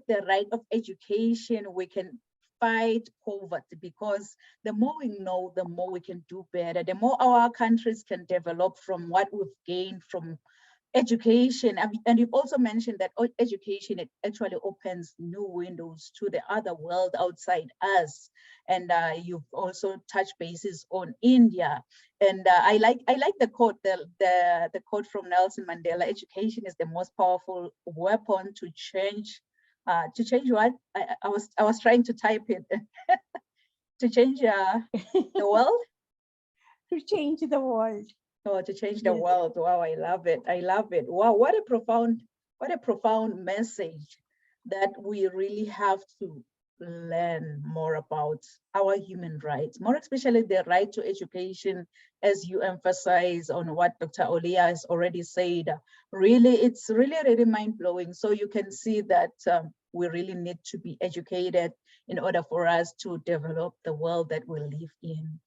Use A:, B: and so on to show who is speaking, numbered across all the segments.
A: the right of education, we can fight poverty, because the more we know, the more we can do better, the more our countries can develop from what we've gained from education. And you've also mentioned that education, it actually opens new windows to the other world outside us. And you've also touched bases on India. And I like the quote, the quote from Nelson Mandela: education is the most powerful weapon to change what I was trying to type it to change the world.
B: To change the world.
A: Oh, to change the world. Wow, I love it. I love it. Wow, what a profound message, that we really have to learn more about our human rights, more especially the right to education, as you emphasize on what Dr. Olia has already said. Really, it's really mind-blowing. So you can see that we really need to be educated in order for us to develop the world that we live in.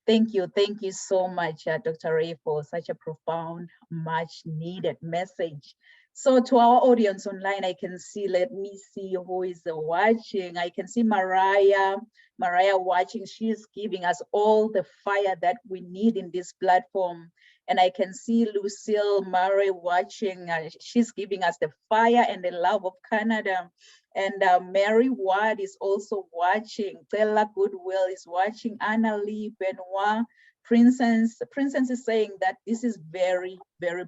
A: Thank you so much, Dr. Ray, for such a profound, much needed message. So to our audience online, I can see, let me see who is watching. I can see Mariah watching. She is giving us all the fire that we need in this platform. And I can see Lucille Murray watching. She's giving us the fire and the love of Canada. And Mary Ward is also watching. Stella Goodwill is watching. Anna Lee Benoit. Princess is saying that this is very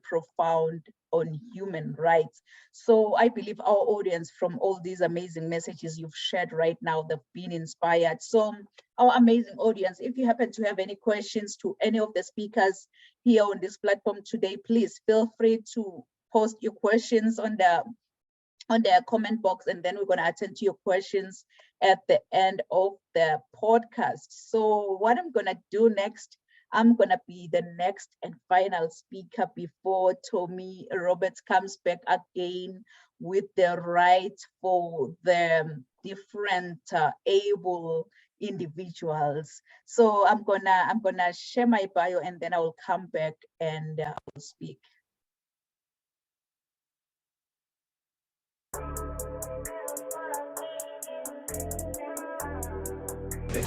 A: profound on human rights. So I believe our audience, from all these amazing messages you've shared right now, they've been inspired. So our amazing audience, if you happen to have any questions to any of the speakers here on this platform today, please feel free to post your questions on the comment box, and then we're going to attend to your questions at the end of the podcast. So what I'm going to do next, I'm going to be the next and final speaker before Tommy Roberts comes back again with the right for the different able individuals. So I'm gonna share my bio, and then I will come back and I will speak.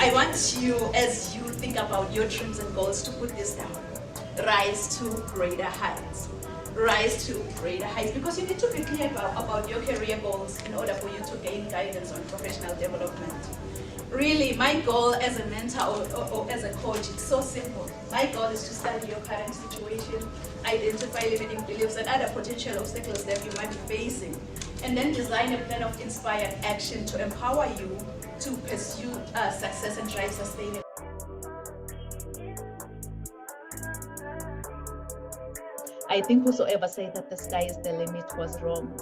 C: I want you, as you think about your dreams and goals, to put this down. Rise to greater heights. Rise to greater heights, because you need to be clear about your career goals in order for you to gain guidance on professional development. Really, my goal as a mentor or as a coach is so simple. My goal is to study your current situation, identify limiting beliefs and other potential obstacles that you might be facing, and then design a plan of inspired action to empower you to pursue success and drive sustainable.
A: I think whosoever said that the sky is the limit was wrong.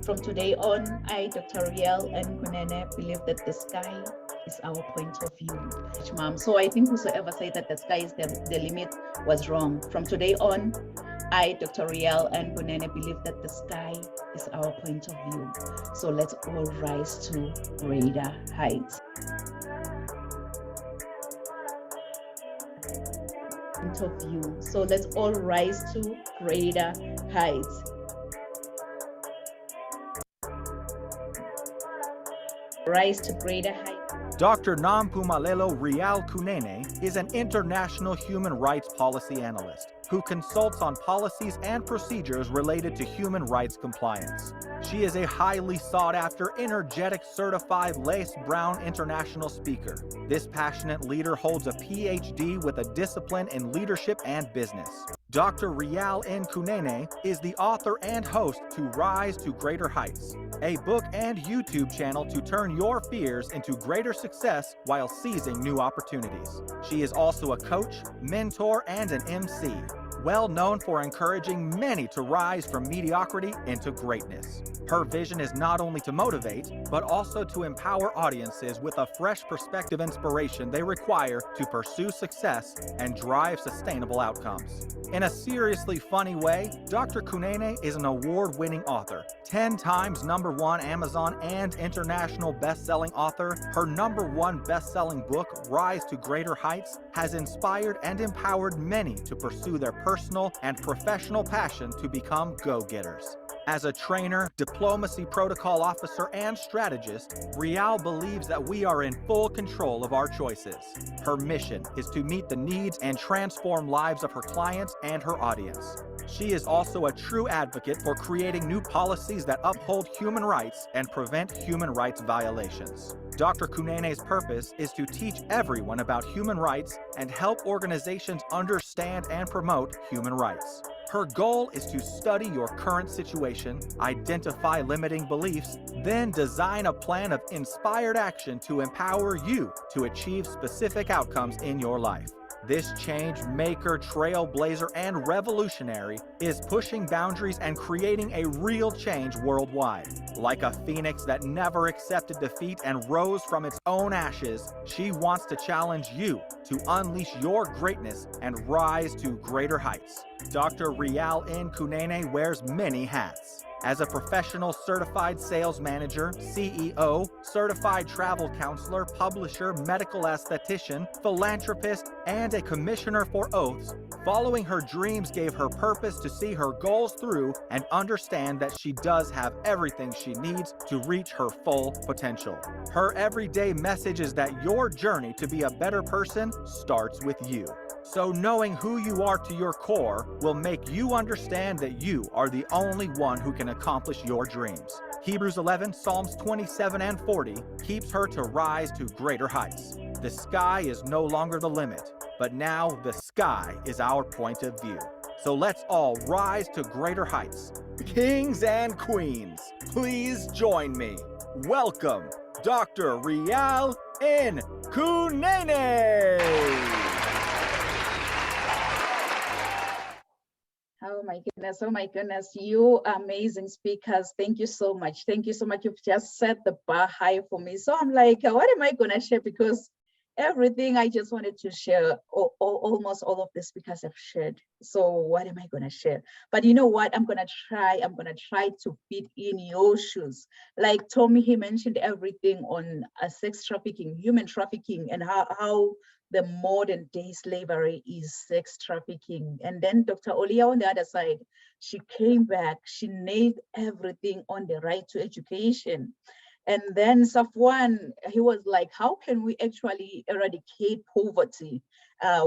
A: From today on, I, Dr. Riel and Kune, believe that the sky is our point of view. Mom. So I think whosoever said that the sky is the limit was wrong. From today on, I, Dr. Riel and Kune, believe that the sky is our point of view. So let's all rise to greater heights. Point of view. So let's all rise to greater heights. Rise to greater heights.
D: Dr. Nampumalelo Rial Kunene is an international human rights policy analyst who consults on policies and procedures related to human rights compliance. She is a highly sought-after, energetic, certified Lace Brown international speaker. This passionate leader holds a PhD with a discipline in leadership and business. Dr. Rial N. Kunene is the author and host to Rise to Greater Heights, a book and YouTube channel to turn your fears into greater success while seizing new opportunities. She is also a coach, mentor, and an MC, well known for encouraging many to rise from mediocrity into greatness. Her vision is not only to motivate, but also to empower audiences with a fresh perspective inspiration they require to pursue success and drive sustainable outcomes. In a seriously funny way, Dr. Kunene is an award-winning author, 10 times #1 Amazon and international best-selling author. Her #1 best-selling book, Rise to Greater Heights, has inspired and empowered many to pursue their personal and professional passion to become go-getters. As a trainer, diplomacy protocol officer, and strategist, Rial believes that we are in full control of our choices. Her mission is to meet the needs and transform lives of her clients and her audience. She is also a true advocate for creating new policies that uphold human rights and prevent human rights violations. Dr. Kunene's purpose is to teach everyone about human rights and help organizations understand and promote human rights. Her goal is to study your current situation, identify limiting beliefs, then design a plan of inspired action to empower you to achieve specific outcomes in your life. This change maker, trailblazer, and revolutionary is pushing boundaries and creating a real change worldwide. Like a phoenix that never accepted defeat and rose from its own ashes, she wants to challenge you to unleash your greatness and rise to greater heights. Dr. Rial N. Kunene wears many hats. As a professional certified sales manager, CEO, certified travel counselor, publisher, medical esthetician, philanthropist, and a commissioner for oaths, following her dreams gave her purpose to see her goals through and understand that she does have everything she needs to reach her full potential. Her everyday message is that your journey to be a better person starts with you. So knowing who you are to your core will make you understand that you are the only one who can accomplish your dreams. Hebrews 11, Psalms 27 and 40 keeps her to rise to greater heights. The sky is no longer the limit, but now the sky is our point of view. So let's all rise to greater heights. Kings and queens, please join me. Welcome, Dr. Rial N. Kunene.
A: Oh my goodness, you amazing speakers. Thank you so much. Thank you so much. You've just set the bar high for me. So I'm like, what am I gonna share? Because everything I just wanted to share, almost all of the speakers have shared. So what am I gonna share? But you know what? I'm gonna try to fit in your shoes. Like Tommy, he mentioned everything on sex trafficking, human trafficking, and how the modern day slavery is sex trafficking. And then Dr. Olia on the other side, she came back, she nailed everything on the right to education. And then Safwan, he was like, how can we actually eradicate poverty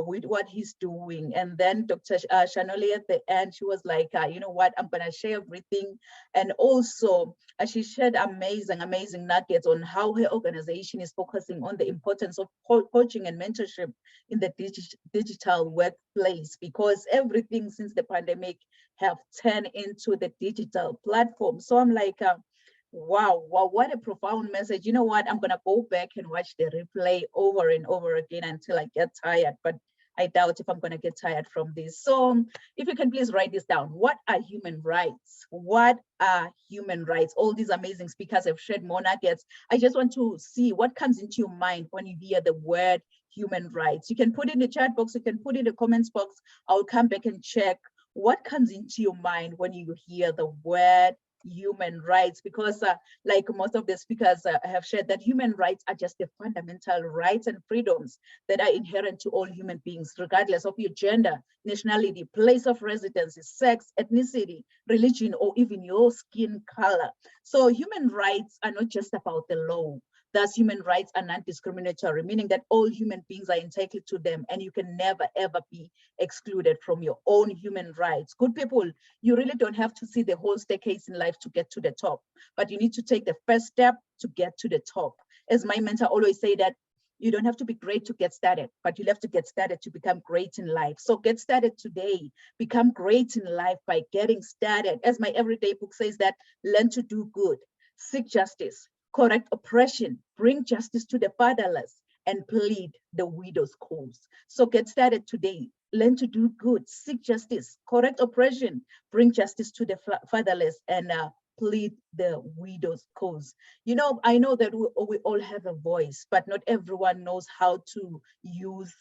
A: with what he's doing? And then Dr. Shanoli at the end, she was like, you know what, I'm gonna share everything. And also she shared amazing nuggets on how her organization is focusing on the importance of coaching and mentorship in the digital workplace, because everything since the pandemic have turned into the digital platform. So I'm like, wow, what a profound message. You know what? I'm going to go back and watch the replay over and over again until I get tired, but I doubt if I'm going to get tired from this. So if you can please write this down. What are human rights? What are human rights? All these amazing speakers have shared more nuggets. I just want to see what comes into your mind when you hear the word human rights. You can put it in the chat box. You can put it in the comments box. I'll come back and check what comes into your mind when you hear the word human rights, because like most of the speakers have shared, that human rights are just the fundamental rights and freedoms that are inherent to all human beings, regardless of your gender, nationality, place of residence, sex, ethnicity, religion, or even your skin color. So human rights are not just about the law. Thus, human rights are non-discriminatory, meaning that all human beings are entitled to them, and you can never, ever be excluded from your own human rights. Good people, you really don't have to see the whole staircase in life to get to the top, but you need to take the first step to get to the top. As my mentor always say, that you don't have to be great to get started, but you have to get started to become great in life. So get started today. Become great in life by getting started. As my everyday book says, that learn to do good, seek justice, correct oppression, bring justice to the fatherless, and plead the widow's cause. So get started today. Learn to do good, seek justice, correct oppression, bring justice to the fatherless, and plead the widow's cause. You know, I know that we all have a voice, but not everyone knows how to use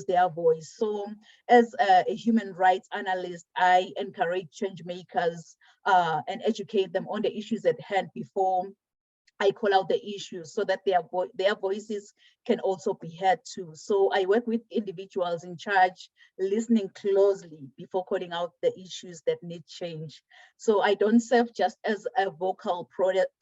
A: their voice. So as a human rights analyst, I encourage change makers and educate them on the issues at hand before I call out the issues so that their voices can also be heard too. So I work with individuals in charge, listening closely before calling out the issues that need change. So I don't serve just as a vocal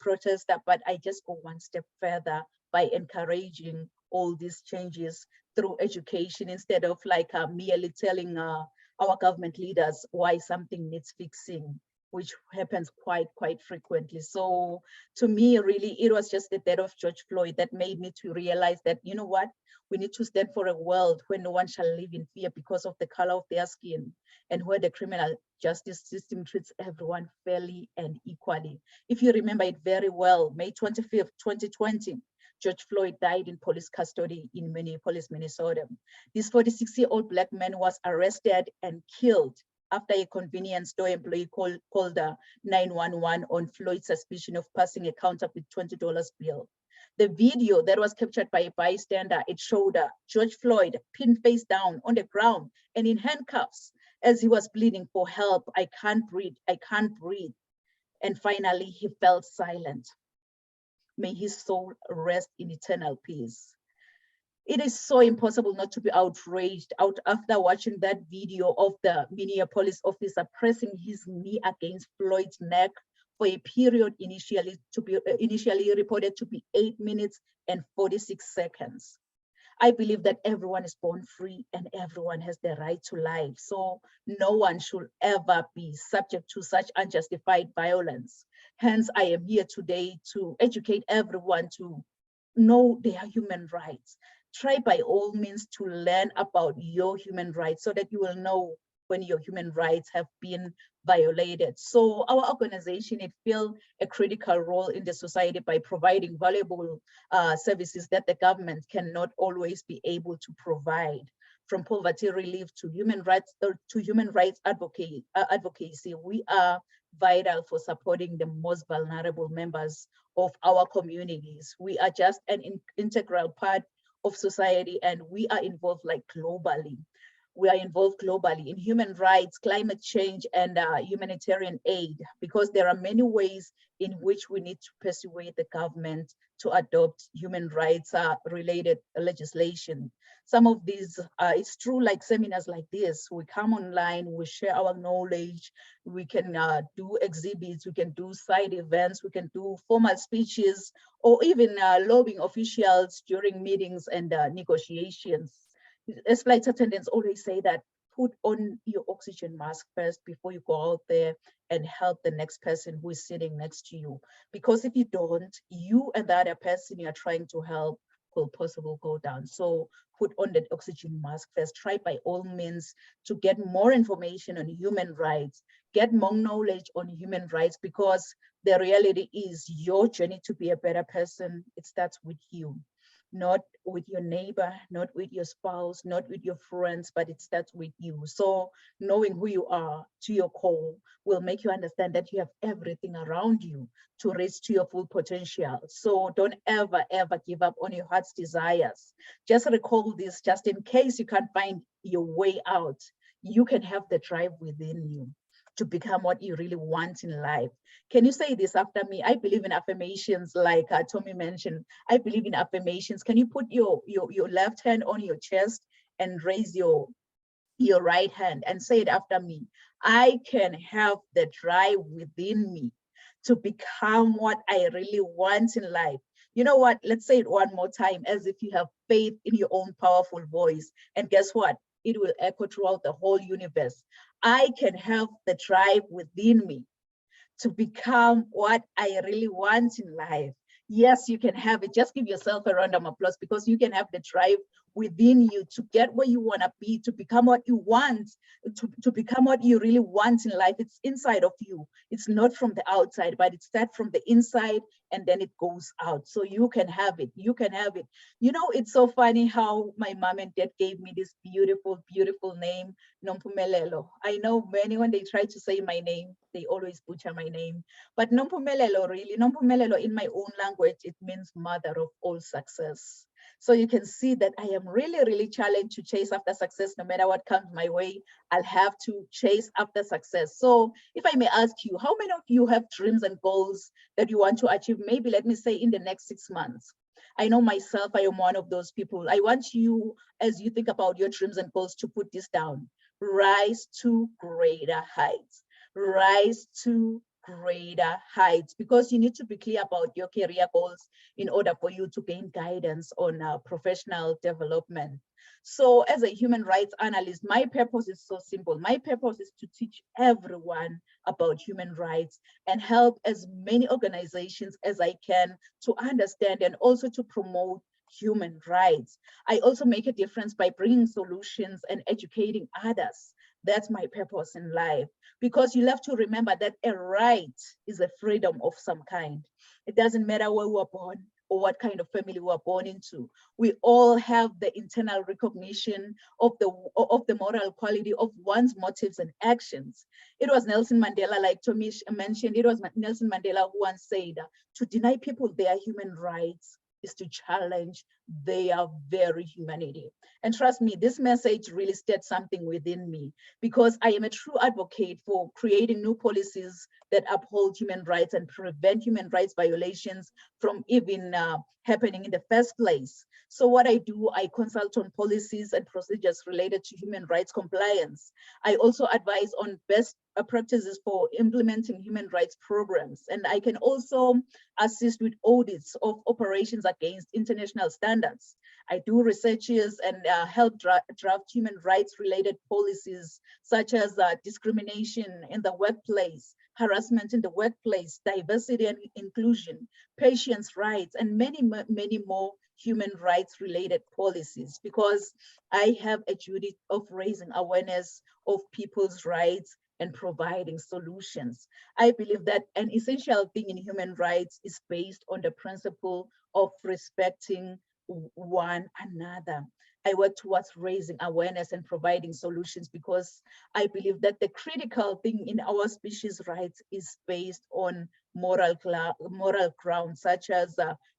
A: protester, but I just go one step further by encouraging all these changes through education instead of like merely telling our government leaders why something needs fixing, which happens quite frequently. So to me, really, it was just the death of George Floyd that made me to realize that, you know what, we need to stand for a world where no one shall live in fear because of the color of their skin, and where the criminal justice system treats everyone fairly and equally. If you remember it very well, May 25th, 2020, George Floyd died in police custody in Minneapolis, Minnesota. This 46-year-old Black man was arrested and killed after a convenience store employee called 911 on Floyd's suspicion of passing a counterfeit $20 bill. The video that was captured by a bystander, it showed George Floyd pinned face down on the ground and in handcuffs as he was pleading for help. I can't breathe, I can't breathe. And finally, he fell silent. May his soul rest in eternal peace. It is so impossible not to be outraged out after watching that video of the Minneapolis officer pressing his knee against Floyd's neck for a period initially reported to be 8 minutes and 46 seconds. I believe that everyone is born free and everyone has the right to life. So no one should ever be subject to such unjustified violence. Hence, I am here today to educate everyone to know their human rights. Try by all means to learn about your human rights so that you will know when your human rights have been violated. So our organization, it fills a critical role in the society by providing valuable services that the government cannot always be able to provide, from poverty relief to human rights advocacy. We are vital for supporting the most vulnerable members of our communities. We are just an integral part of society, and we are involved like globally. We are involved globally in human rights, climate change, and humanitarian aid, because there are many ways in which we need to persuade the government to adopt human rights related legislation. Some of these, it's true, like seminars like this, we come online, we share our knowledge, we can do exhibits, we can do side events, we can do formal speeches, or even lobbying officials during meetings and negotiations. As flight attendants always say that, put on your oxygen mask first before you go out there and help the next person who is sitting next to you. Because if you don't, you and the other person you're trying to help will possibly go down. So put on that oxygen mask first. Try by all means to get more information on human rights, get more knowledge on human rights, because the reality is your journey to be a better person, it starts with you. Not with your neighbor, not with your spouse, not with your friends, but it starts with you. So knowing who you are to your core will make you understand that you have everything around you to reach to your full potential. So don't ever give up on your heart's desires. Just recall this, just in case you can't find your way out, you can have the drive within you to become what you really want in life. Can you say this after me? I believe in affirmations, like Tommy mentioned. I believe in affirmations. Can you put your left hand on your chest and raise your right hand and say it after me? I can have the drive within me to become what I really want in life. You know what? Let's say it one more time, as if you have faith in your own powerful voice. And guess what? It will echo throughout the whole universe. I can have the drive within me to become what I really want in life. Yes, you can have it. Just give yourself a round of applause, because you can have the drive within you to get where you want to be, to become what you want, to become what you really want in life. It's inside of you. It's not from the outside, but it starts from the inside and then it goes out. So you can have it. You can have it. You know, it's so funny how my mom and dad gave me this beautiful, beautiful name, Nompumelelo. I know many, when they try to say my name, they always butcher my name. But Nompumelelo, really, Nompumelelo in my own language, it means mother of all success. So you can see that I am really, really challenged to chase after success. No matter what comes my way, I'll have to chase after success. So if I may ask you, how many of you have dreams and goals that you want to achieve? Maybe let me say in the next 6 months. I know myself, I am one of those people. I want you, as you think about your dreams and goals, to put this down. Rise to greater heights. Rise to greater heights, because you need to be clear about your career goals in order for you to gain guidance on professional development. So as a human rights analyst, my purpose is so simple. My purpose is to teach everyone about human rights and help as many organizations as I can to understand and also to promote human rights. I also make a difference by bringing solutions and educating others. That's my purpose in life, because you have to remember that a right is a freedom of some kind. It doesn't matter where we were born or what kind of family we were born into. We all have the internal recognition of the moral quality of one's motives and actions. It was Nelson Mandela, like Tomish mentioned, it was Nelson Mandela who once said, to deny people their human rights is to challenge their very humanity. And trust me, this message really stirred something within me, because I am a true advocate for creating new policies that uphold human rights and prevent human rights violations from even happening in the first place. So what I do, I consult on policies and procedures related to human rights compliance. I also advise on best practices for implementing human rights programs. And I can also assist with audits of operations against international standards. I do researches and help draft human rights related policies, such as discrimination in the workplace, harassment in the workplace, diversity and inclusion, patients' rights, and many, many more human rights related policies, because I have a duty of raising awareness of people's rights and providing solutions. I believe that an essential thing in human rights is based on the principle of respecting one another. I work towards raising awareness and providing solutions, because I believe that the critical thing in our species' rights is based on moral grounds, such as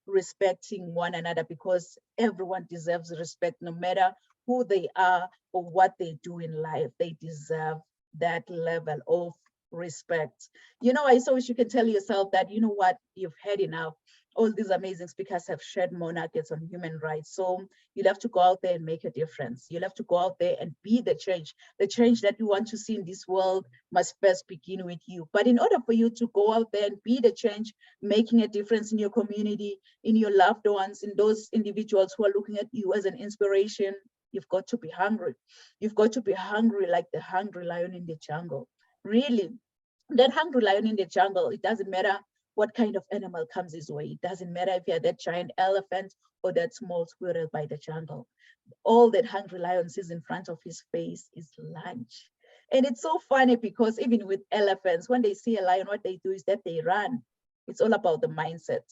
A: respecting one another, because everyone deserves respect, no matter who they are or what they do in life. They deserve that level of respect. You know, I so wish you can tell yourself that, you know what, you've had enough. All these amazing speakers have shared more nuggets on human rights. So you'll have to go out there and make a difference. You'll have to go out there and be the change. The change that you want to see in this world must first begin with you. But in order for you to go out there and be the change, making a difference in your community, in your loved ones, in those individuals who are looking at you as an inspiration, you've got to be hungry. You've got to be hungry like the hungry lion in the jungle. Really, that hungry lion in the jungle, it doesn't matter what kind of animal comes his way. It doesn't matter if you're that giant elephant or that small squirrel by the jungle. All that hungry lion sees in front of his face is lunch. And it's so funny, because even with elephants, when they see a lion, what they do is that they run. It's all about the mindset.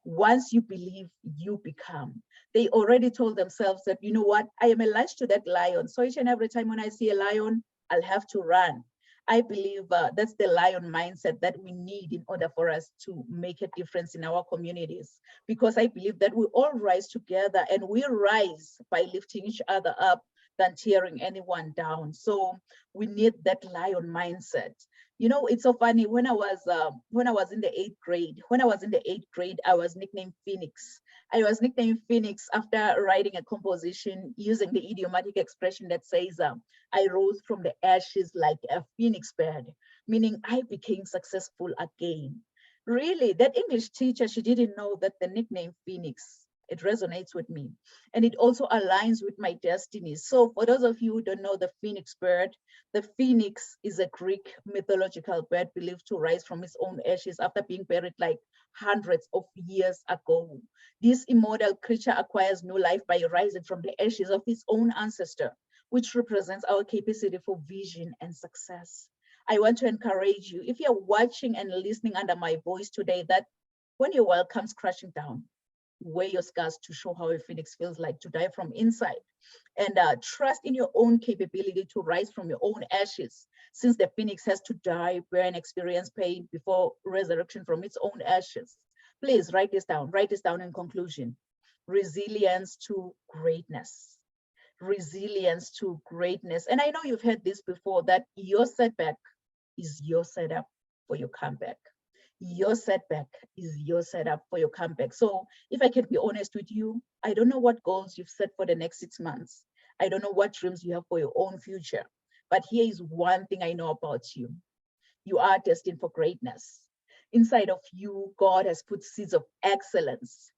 A: Once you believe, you become. They already told themselves that, you know what, I am a lunch to that lion. So each and every time when I see a lion, I'll have to run. I believe that's the lion mindset that we need in order for us to make a difference in our communities. Because I believe that we all rise together, and we rise by lifting each other up than tearing anyone down. So we need that lion mindset. You know, it's so funny, when I was in the eighth grade, I was nicknamed Phoenix. I was nicknamed Phoenix after writing a composition using the idiomatic expression that says, I rose from the ashes like a phoenix bird, meaning I became successful again. Really, that English teacher, she didn't know that the nickname Phoenix, it resonates with me. And it also aligns with my destiny. So for those of you who don't know the phoenix bird, the phoenix is a Greek mythological bird believed to rise from its own ashes after being buried like hundreds of years ago. This immortal creature acquires new life by rising from the ashes of its own ancestor, which represents our capacity for vision and success. I want to encourage you, if you're watching and listening under my voice today, that when your world comes crashing down, wear your scars to show how a phoenix feels like to die from inside. And trust in your own capability to rise from your own ashes, since the phoenix has to die, burn, experience pain before resurrection from its own ashes. Please write this down in conclusion. resilience to greatness. Resilience to greatness. And I know you've heard this before, that your setback is your setup for your comeback. Your setback is your setup for your comeback. So if I can be honest with you, I don't know what goals you've set for the next 6 months. I don't know what dreams you have for your own future. But here is one thing I know about you. You are destined for greatness. Inside of you, God has put seeds of excellence.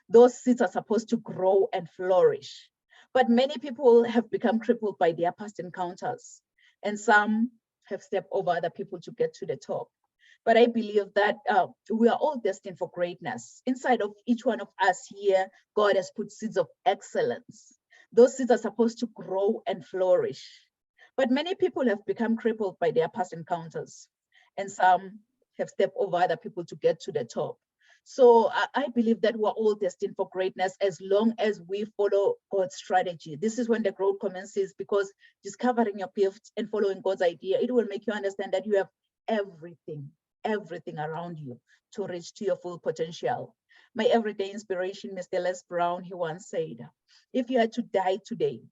A: Those seeds are supposed to grow and flourish. But many people have become crippled by their past encounters, and some have stepped over other people to get to the top. But I believe that we are all destined for greatness. Inside of each one of us here, God has put seeds of excellence. Those seeds are supposed to grow and flourish. But many people have become crippled by their past encounters, and some have stepped over other people to get to the top. So I believe that we're all destined for greatness as long as we follow God's strategy. This is when the growth commences, because discovering your gift and following God's idea, it will make you understand that you have everything around you to reach to your full potential. My everyday inspiration, Mr. Les Brown, he once said, if you had to die today,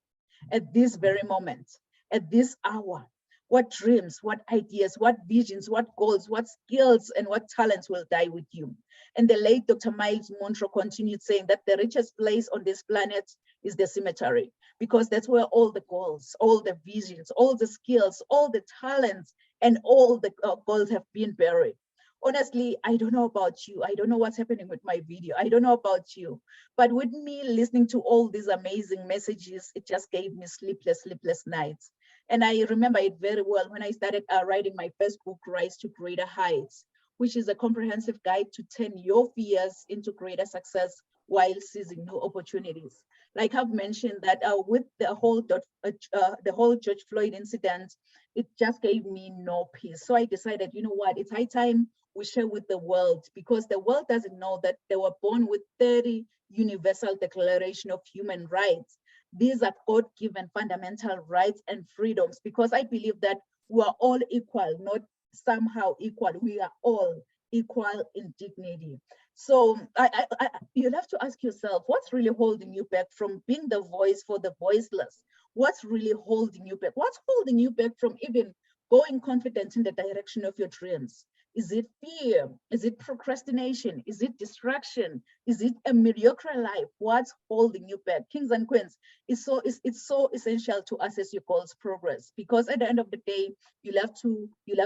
A: at this very moment, at this hour, what dreams, what ideas, what visions, what goals, what skills, and what talents will die with you? And the late Dr. Miles Monroe continued saying that the richest place on this planet is the cemetery, because that's where all the goals, all the visions, all the skills, all the talents, and all the goals have been buried. Honestly, I don't know about you. I don't know what's happening with my video. I don't know about you. But with me listening to all these amazing messages, it just gave me sleepless nights. And I remember it very well when I started writing my first book, Rise to Greater Heights, which is a comprehensive guide to turn your fears into greater success while seizing new opportunities. Like I've mentioned that with the whole George Floyd incident, it just gave me no peace. So I decided, you know what, it's high time we share with the world, because the world doesn't know that they were born with 30 Universal Declaration of Human Rights. These are God-given fundamental rights and freedoms, because I believe that we are all equal, not somehow equal. We are all equal in dignity. So you'll have to ask yourself, what's really holding you back from being the voice for the voiceless? What's really holding you back? What's holding you back from even going confident in the direction of your dreams? Is it fear? Is it procrastination? Is it distraction? Is it a mediocre life? What's holding you back? Kings and queens, it's so essential to assess your goals' progress, because at the end of the day, you'll have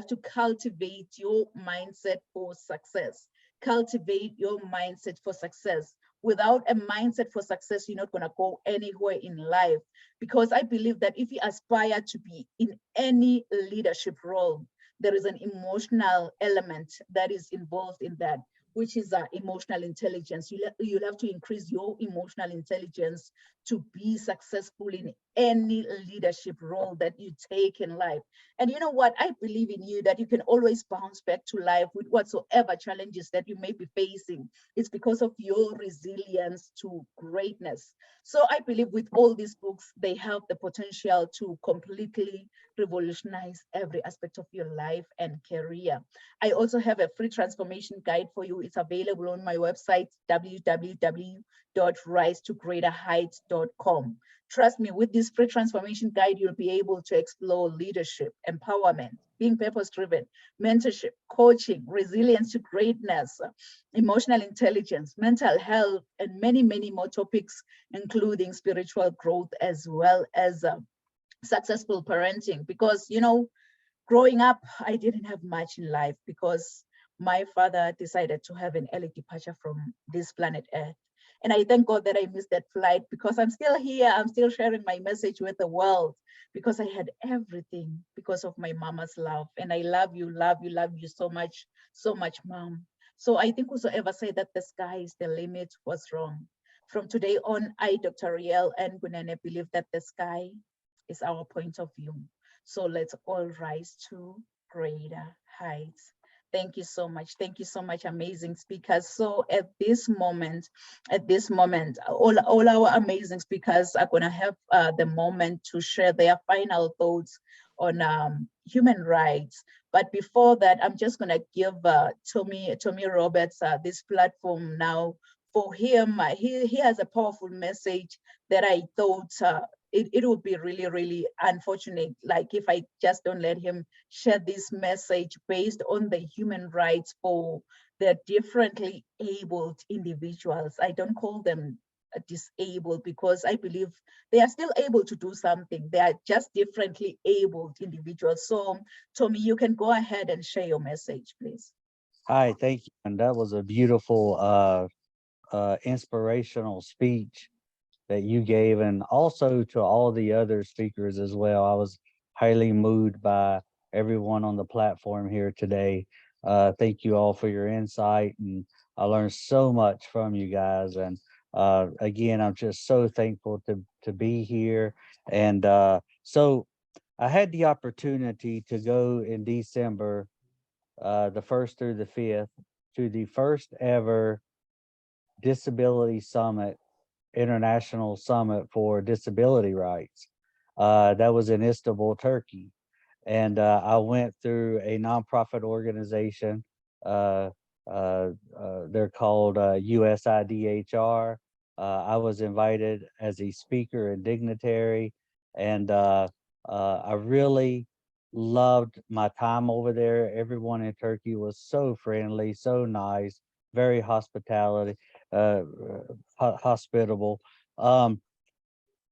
A: to cultivate your mindset for success. Cultivate your mindset for success. Without a mindset for success, you're not going to go anywhere in life, because I believe that if you aspire to be in any leadership role, there is an emotional element that is involved in that, which is emotional intelligence. You'll have to increase your emotional intelligence to be successful in any leadership role that you take in life. And you know what? I believe in you that you can always bounce back to life with whatsoever challenges that you may be facing. It's because of your resilience to greatness. So I believe with all these books, they have the potential to completely revolutionize every aspect of your life and career. I also have a free transformation guide for you. It's available on my website, www.risetogreaterheights.com. Trust me, with this free transformation guide, you'll be able to explore leadership, empowerment, being purpose-driven, mentorship, coaching, resilience to greatness, emotional intelligence, mental health, and many, many more topics, including spiritual growth, as well as successful parenting. Because, you know, growing up, I didn't have much in life because my father decided to have an early departure from this planet Earth. And I thank God that I missed that flight, because I'm still here. I'm still sharing my message with the world, because I had everything because of my mama's love. And I love you so much, Mom. So I think whosoever said that the sky is the limit was wrong. From today on, I, Dr. Riel and Kune, believe that the sky is our point of view. So let's all rise to greater heights. Thank you so much. Thank you so much, amazing speakers. So at this moment, all our amazing speakers are going to have the moment to share their final thoughts on human rights. But before that, I'm just going to give Tommy Roberts this platform now for him, he has a powerful message that I thought it would be really, really unfortunate, like if I just don't let him share this message based on the human rights for the differently abled individuals. I don't call them disabled because I believe they are still able to do something. They are just differently abled individuals. So, Tommy, you can go ahead and share your message, please.
E: Hi, thank you. And that was a beautiful, inspirational speech that you gave, and also to all the other speakers as well. I was highly moved by everyone on the platform here today. Thank you all for your insight, and I learned so much from you guys. And again, I'm just so thankful to be here. And so I had the opportunity to go in December, the 1st through the 5th, to the first ever Disability Summit, International Summit for Disability Rights. That was in Istanbul, Turkey. And I went through a nonprofit organization. Uh, they're called USIDHR. I was invited as a speaker and dignitary, and I really loved my time over there. Everyone in Turkey was so friendly, so nice, very uh, hospitable. Um,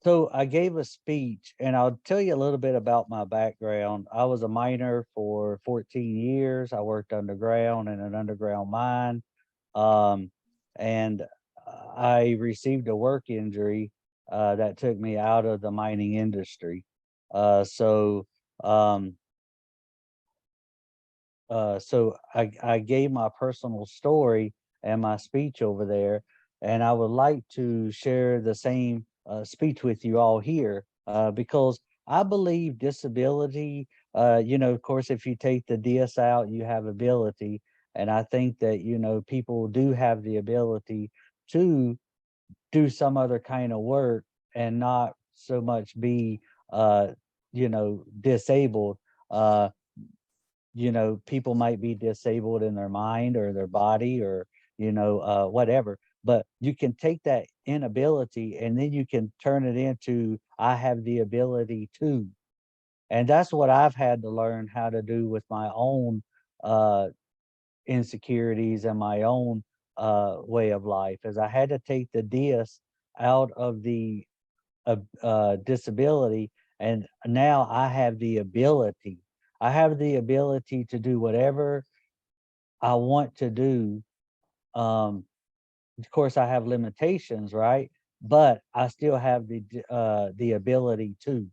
E: so I gave a speech, and I'll tell you a little bit about my background. I was a miner for 14 years. I worked underground in an underground mine. Um, and I received a work injury that took me out of the mining industry. So um, I gave my personal story and my speech over there, and I would like to share the same speech with you all here, because I believe disability, of course, if you take the DS out, you have ability. And I think that, people do have the ability to do some other kind of work and not so much be, disabled. Uh, people might be disabled in their mind or their body, or whatever, but you can take that inability and then you can turn it into, I have the ability to. And that's what I've had to learn how to do with my own uh insecurities and my own way of life, is I had to take the dis out of the disability, and now I have the ability. I have the ability to do whatever I want to do. Of course, I have limitations, right? But I still have the ability to.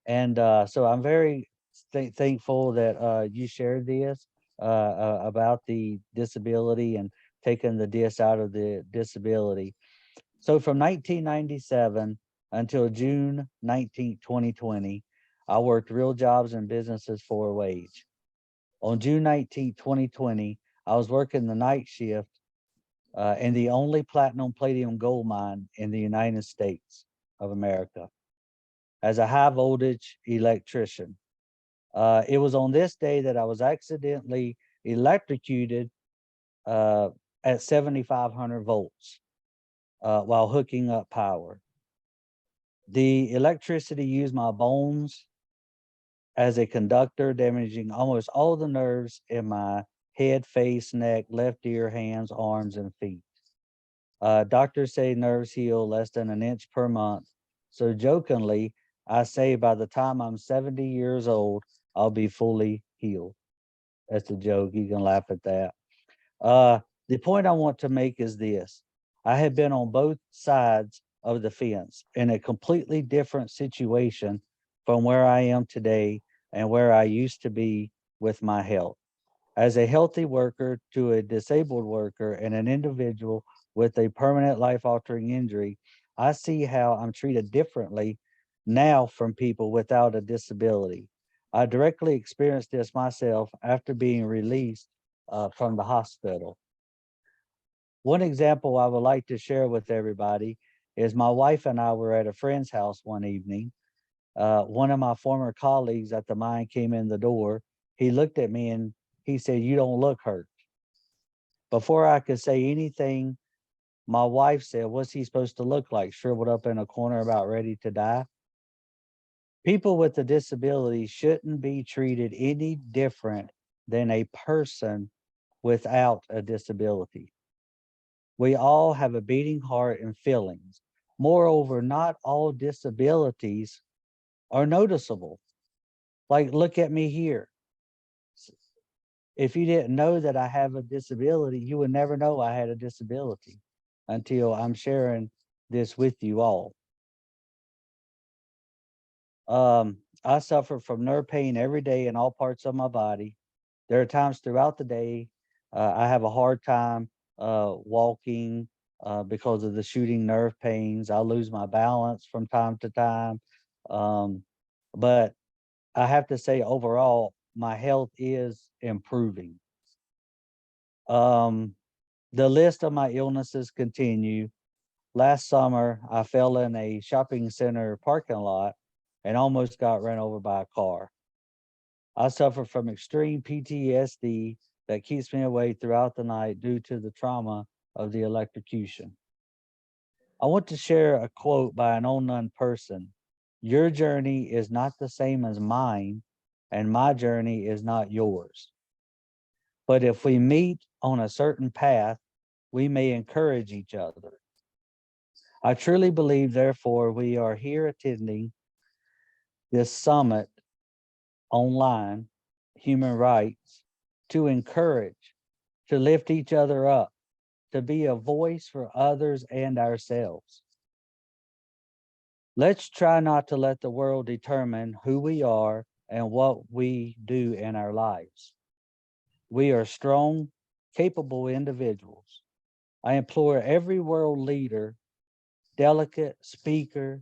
E: And so I'm very thankful that you shared this about the disability and taking the dis out of the disability. So from 1997 until June 2020, I worked real jobs and businesses for a wage. On June 2020, I was working the night shift in the only platinum palladium gold mine in the United States of America as a high voltage electrician. It was on this day that I was accidentally electrocuted at 7,500 volts while hooking up power. The electricity used my bones as a conductor, damaging almost all the nerves in my head, face, neck, left ear, hands, arms, and feet. Doctors say nerves heal less than an inch per month. So jokingly, I say by the time I'm 70 years old, I'll be fully healed. That's a joke. You can laugh at that. Uh, the point I want to make is this. I have been on both sides of the fence in a completely different situation from where I am today and where I used to be with my health. As a healthy worker to a disabled worker and an individual with a permanent life-altering injury, I see how I'm treated differently now from people without a disability. I directly experienced this myself after being released from the hospital. One example I would like to share with everybody is my wife and I were at a friend's house one evening. One of my former colleagues at the mine came in the door. He looked at me and he said, "You don't look hurt." Before I could say anything, My wife said, what's he supposed to look like? Shriveled up in a corner about ready to die? People with a disability shouldn't be treated any different than a person without a disability. We all have a beating heart and feelings. Moreover, not all disabilities are noticeable. Like, look at me here. If you didn't know that I have a disability, you would never know I had a disability until I'm sharing this with you all. I suffer from nerve pain every day in all parts of my body. There are times throughout the day I have a hard time walking because of the shooting nerve pains. I lose my balance from time to time. But I have to say, overall, my health is improving. The list of my illnesses continue. Last summer, I fell in a shopping center parking lot and almost got run over by a car. I suffer from extreme PTSD that keeps me awake throughout the night due to the trauma of the electrocution. I want to share a quote by an unknown person. Your journey is not the same as mine, and my journey is not yours. But if we meet on a certain path, we may encourage each other. I truly believe, therefore, we are here attending this summit online, human rights, to encourage, to lift each other up, to be a voice for others and ourselves. Let's try not to let the world determine who we are and what we do in our lives. We are strong, capable individuals. I implore every world leader, delegate, speaker,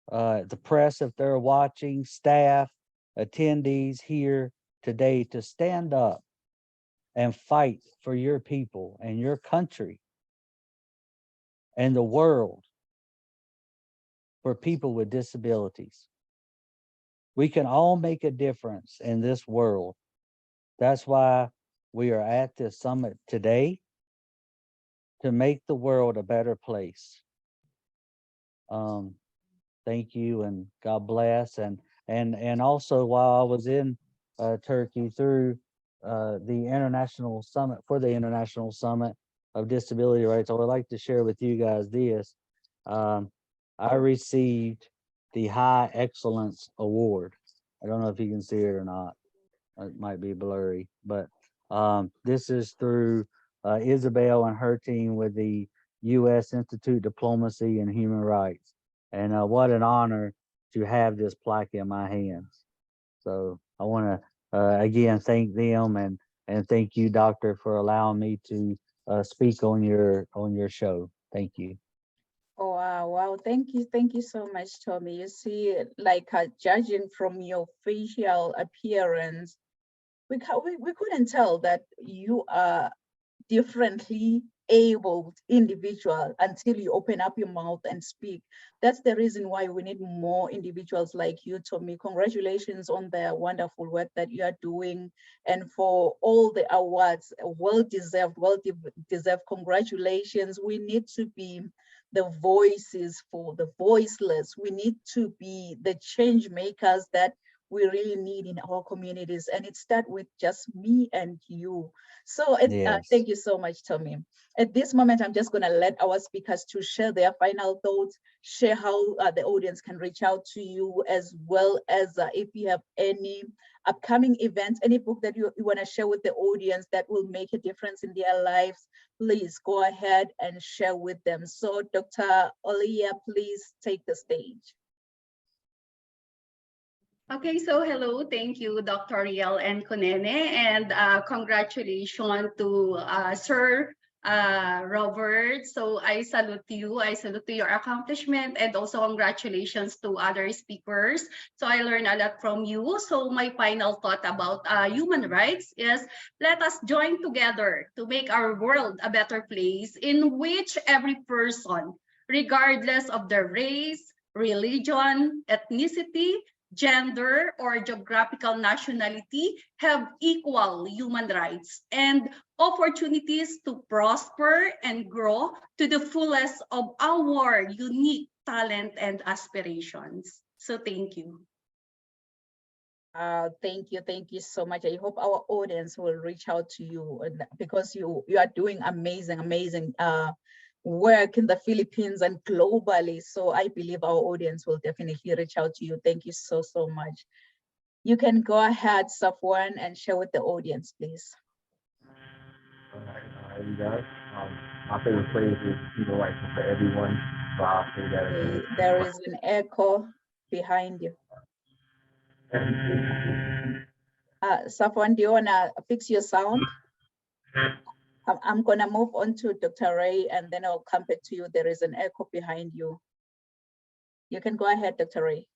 E: the press, if they're watching, staff, attendees here today, to stand up and fight for your people and your country and the world for people with disabilities. We can all make a difference in this world. That's why we are at this summit today, to make the world a better place. Thank you and God bless. And also, while I was in Turkey through the International Summit, for the International Summit of Disability Rights, I would like to share with you guys this. I received the High Excellence Award. I don't know if you can see it or not. It might be blurry, but this is through Isabel and her team with the U.S. Institute Diplomacy and Human Rights. And what an honor to have this plaque in my hands. So I want to again thank them, and thank you, Doctor, for allowing me to speak on your show. Thank you.
A: Oh, wow. Thank you so much, Tommy. You see, like judging from your facial appearance, we couldn't tell that you are differently abled individual until you open up your mouth and speak. That's the reason why we need more individuals like you, Tommy. Congratulations on the wonderful work that you are doing, and for all the awards. Well deserved congratulations. We need to be the voices for the voiceless. We need to be the change makers that we really need in our communities, and it starts with just me and you. So
E: Yes.
A: thank you so much, Tommy. At this moment, I'm just going to let our speakers to share their final thoughts, share how the audience can reach out to you, as well as if you have any upcoming events, any book that you want to share with the audience that will make a difference in their lives. Please go ahead and share with them. So Dr. Olia, please take the stage.
F: Okay, so hello, thank you, Dr. Riel and Kune, and congratulations to Sir Robert. So I salute you, I salute to your accomplishment, and also congratulations to other speakers. So I learned a lot from you. So my final thought about human rights is, let us join together to make our world a better place in which every person, regardless of their race, religion, ethnicity, gender, or geographical nationality, have equal human rights and opportunities to prosper and grow to the fullest of our unique talent and aspirations. So thank you.
A: Thank you so much. I hope our audience will reach out to you because you are doing amazing work in the Philippines and globally. So I believe our audience will definitely reach out to you. Thank you so much. You can go ahead, Safwan, and share with the audience, please.
G: All right, you guys. My favorite phrase is human rights are for everyone. So I'll say that again.
A: There is an echo behind you. Safwan, do you wanna fix your sound? I'm gonna move on to Dr. Ray and then I'll come back to you. There is an echo behind you. You can go ahead, Dr. Ray.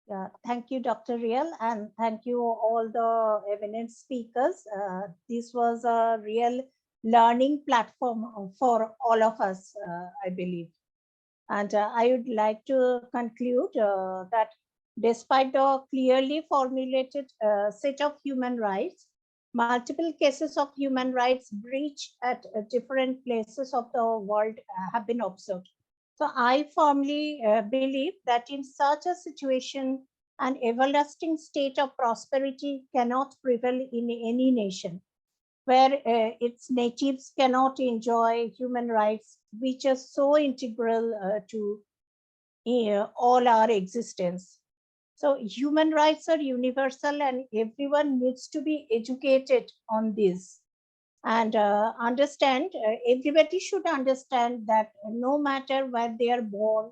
B: Yeah, thank you, Dr. Riel, and thank you all the eminent speakers. This was a real learning platform for all of us, I believe. And I would like to conclude that despite the clearly formulated set of human rights, multiple cases of human rights breach at different places of the world have been observed. So I firmly believe that in such a situation, an everlasting state of prosperity cannot prevail in any nation where its natives cannot enjoy human rights, which are so integral to all our existence. So human rights are universal and everyone needs to be educated on this and understand, everybody should understand that no matter where they are born,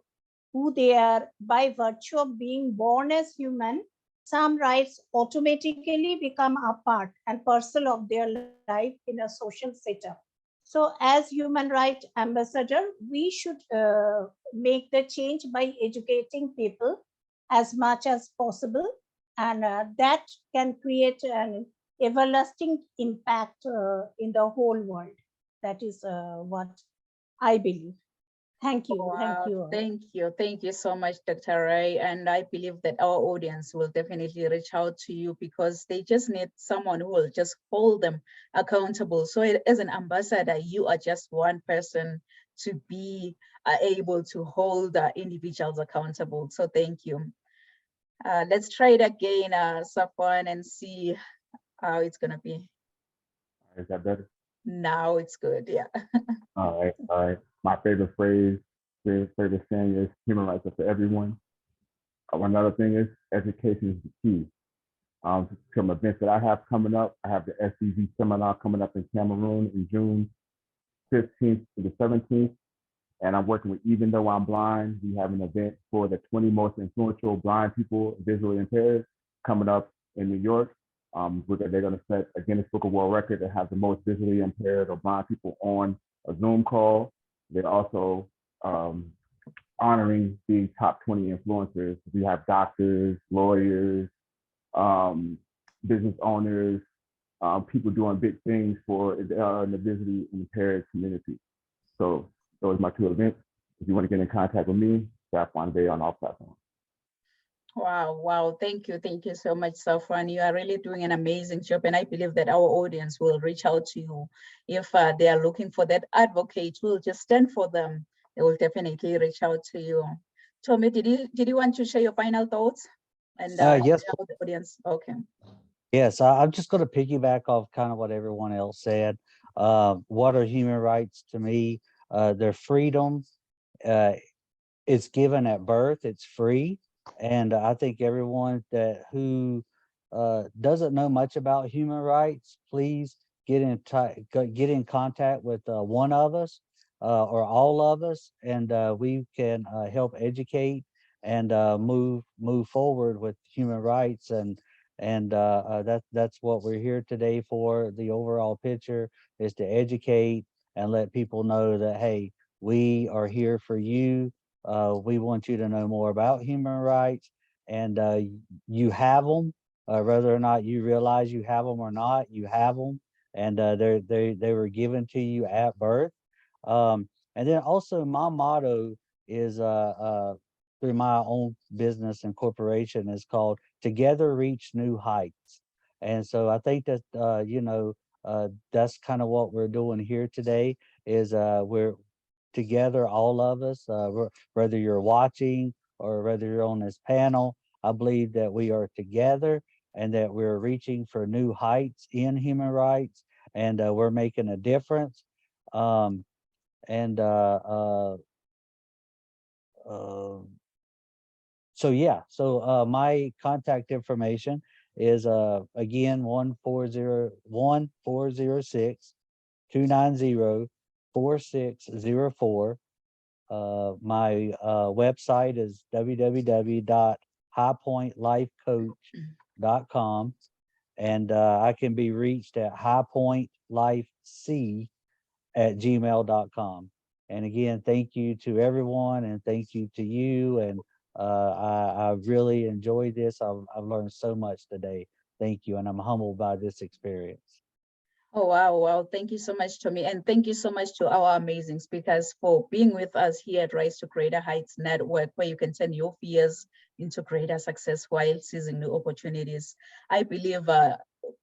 B: who they are, by virtue of being born as human, some rights automatically become a part and parcel of their life in a social setup. So as human rights ambassador, we should make the change by educating people as much as possible. And that can create an everlasting impact in the whole world. That is what I believe. Thank you. Thank
A: Wow,
B: you.
A: thank you so much, Dr. Ray. And I believe that our audience will definitely reach out to you because they just need someone who will just hold them accountable. So as an ambassador, you are just one person to be able to hold individuals accountable. So thank you. Let's try it again, Safwan, and see how it's gonna be.
G: Is that better?
A: Now it's good, yeah.
G: All right, all right. My favorite favorite saying is human rights are for everyone. Another thing is education is the key. Some events that I have coming up, I have the SCV seminar coming up in Cameroon in June 15th to the 17th. And I'm working with Even Though I'm Blind. We have an event for the 20 most influential blind people visually impaired coming up in New York. They're going to set a Guinness Book of World Record that has the most visually impaired or blind people on a Zoom call. They're also honoring the top 20 influencers. We have doctors, lawyers, business owners, people doing big things for the visually impaired community. So those are my two events. If you want to get in contact with me, Safwan Day on all platforms.
A: Wow. Thank you so much, Safwan. You are really doing an amazing job. And I believe that our audience will reach out to you if they are looking for that advocate who will just stand for them. They will definitely reach out to you. Tommy, did you want to share your final thoughts? And
E: Yes.
A: share with the audience? Okay.
E: Yes, I'm just going to piggyback off kind of what everyone else said. What are human rights to me? Their freedom. It's given at birth. It's free, and I think everyone who doesn't know much about human rights, please get in contact with one of us or all of us, and we can help educate and move forward with human rights. And that's what we're here today for. The overall picture is to educate and let people know that, hey, we are here for you. We want you to know more about human rights, and you have them, whether or not you realize you have them or not. You have them, and they were given to you at birth. And then also, my motto is through my own business and corporation is called "Together Reach New Heights." And so I think that That's kind of what we're doing here today is we're together, all of us, whether you're watching or whether you're on this panel. I believe that we are together and that we're reaching for new heights in human rights, and we're making a difference. Um, and so yeah, so my contact information is again 1-406-290-4604. My website is www.highpointlifecoach.com, and I can be reached at highpointlifec@gmail.com. And again, thank you to everyone, and thank you to you. And I really enjoyed this. I've learned so much today. Thank you, and I'm humbled by this experience.
A: Oh, wow, wow. Thank you so much, Tommy. And thank you so much to our amazing speakers for being with us here at Rise to Greater Heights Network, where you can turn your fears into greater success while seizing new opportunities. I believe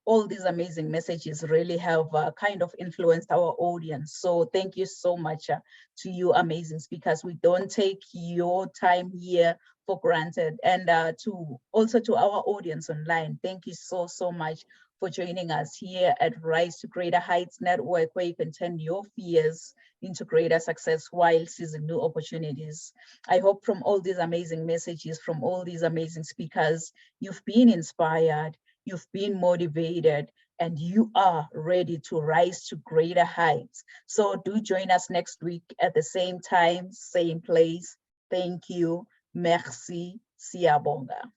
A: all these amazing messages really have kind of influenced our audience. So thank you so much to you amazing speakers. We don't take your time here for granted. And to also to our audience online, thank you so, so much for joining us here at Rise to Greater Heights Network, where you can turn your fears into greater success while seizing new opportunities. I hope from all these amazing messages, from all these amazing speakers, you've been inspired, you've been motivated, and you are ready to rise to greater heights. So do join us next week at the same time, same place. Thank you. Merci. Siyabonga.